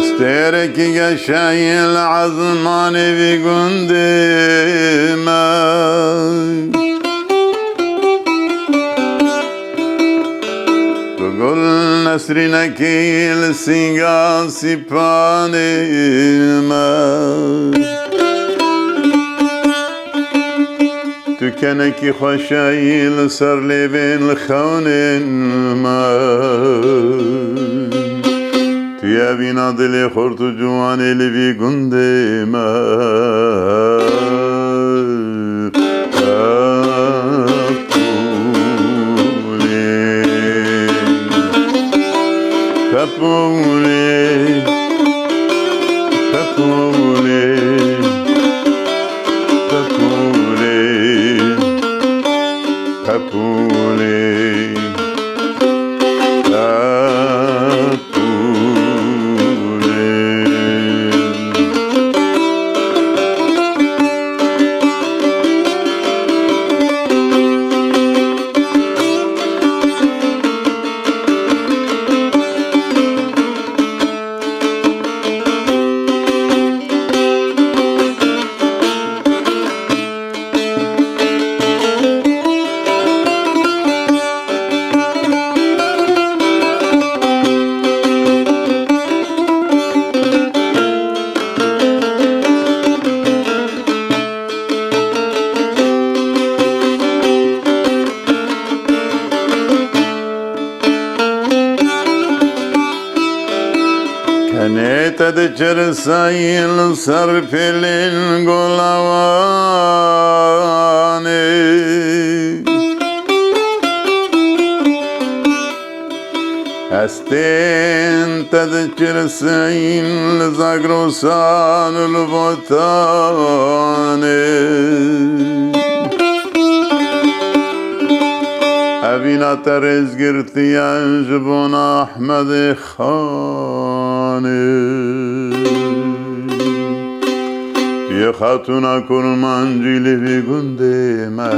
استرك قشاي العظمان في قندمة تقول نسرنا كيل سيغا سيبانما تكنكي خوشاي لسر لبين الخونين ما يا بنا دل خورت جوان لبي قندما Papule, papule, papule, papule, Cersail sarfilin golavane Astin tad cersail zagrosan lvotane Avina tarez girtiyan jbon Ahmed khane يا خاتونا كرمان جيلي في قندما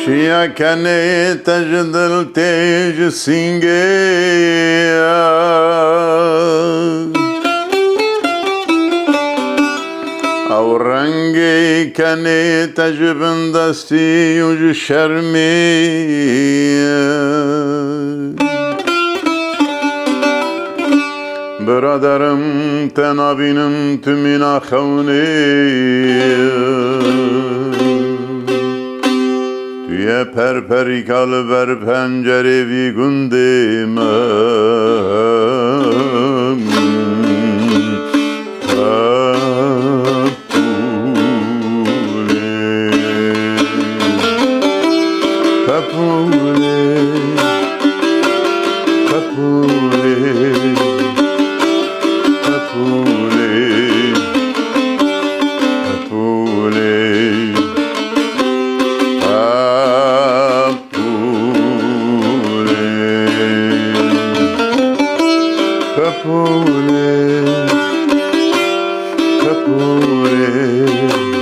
Shia kane tajdal tej singeya Aurange kane tajbandasti uj sharmiya Bradarim tenabinim tümina khawniya Ye perperi kalıver pencere vi gündeme Papule Papule Papule Papule Papule, Papule,